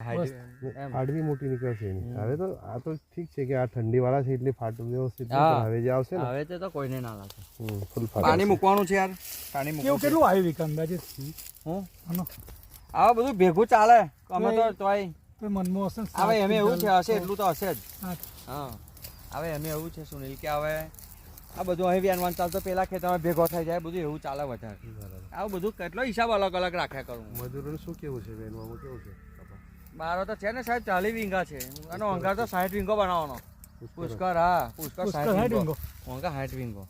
આડવી મોટી નીકળશે એની. હવે તો આ તો ઠીક છે કે આ ઠંડી વાળા છે એટલે ફાટું વ્યવસ્થિત હવે જે આવશે ને હવે તો કોઈને ના લાગે. ફૂલ પાણી મૂકવાનું છે યાર. પાણી મૂકવાનું કેટલું આવ્યું વિકા અંદાજે? હું આ બધું ભેગું ચાલે અમે તો તોય મનમાં હશે હવે એમ એવું છે હશે એટલું તો હશે જ. હા હવે એમ એવું છે સુનિલ કે હવે આ બધું અહીં વ્યાનવાન ચાલતો પેલા ખેતરમાં ભેગો થઈ જાય બધું એવું ચાલે વધારે. આવું બધું કેટલો હિસાબ અલગ અલગ રાખ્યા કરું. મજૂરોને શું કેવું છે બેનમાં કેવું છે? મારો તો છે ને સાહેબ 40 વીંગા છે અને અંગાર તો 60 વીંગો બનાવવાનો. પુષ્કર હા પુષ્કર 60 વીંગો. અંગા 60 વીંગો.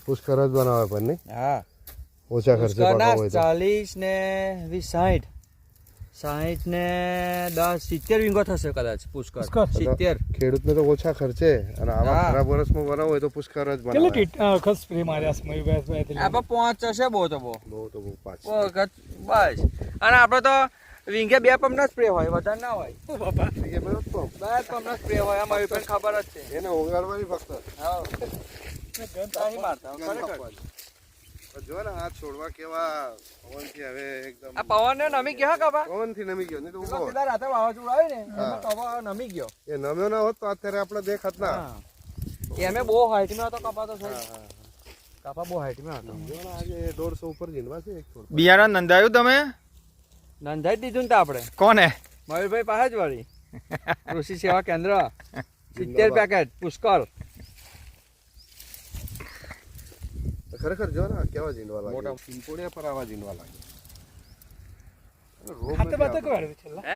પુષ્કર જ બનાવે પણ નહીં. હા ઓછા ખર્ચે પાકા હોય તો 40 ને 20 60 ને 10 70 વીંગો થશે કદાચ પુષ્કર. 70 ખેડૂતને તો ઓછા ખર્ચે અને આવા ખરાબ વર્ષમાં બનાવો હોય તો પુષ્કર જ બનાવે. કેટલી વખત સ્પ્રે માર્યા છે મયુરભાઈ? આપણે 5 હશે બહુ તો બહુ તો બહુ પાછ બસ. અને આપણે તો વીંગે 2 પંપ ના સ્પ્રે હોય વધારે ના હોય. બાપા 2 પંપ ના સ્પ્રે હોય આમાં પણ ખબર જ છે એને ઓગાળવાની ફક્ત. હા નહીં મારતા ખરેખર. જો ને આ છોડવા કેવા પવનથી હવે એકદમ આ પવન ને નમી ગયો કાપા. પવનથી નમી ગયો નહીં તો ઉભો પેલા રાતે વાવાઝોડું આવ્યું ને એમાં પવન નમી ગયો. એ નમ્યો ના હોત તો અત્યારે આપણે દેખાત ના. એમે બહુ હાઈટમાં હતો કપા તો સાહેબ. કપા બહુ હાઈટમાં હતો. જો ને આજે 150 ઉપર જીંડવા છે એક છોડ. બિયારણ નંદાયું તમે? નંધાઈ દીધું ને આપણે. કોને? મયુરભાઈ પાસે જ વળી કૃષિ સેવા કેન્દ્ર 70 પેકેટ પુષ્કળ. ખરેખર જો ને કેવા જીંડવા લાગે. મોટા પિંપોડિયા પર આવા જીંડવા લાગે. રોગ ખાતે બાતે કરાવ્યું છે.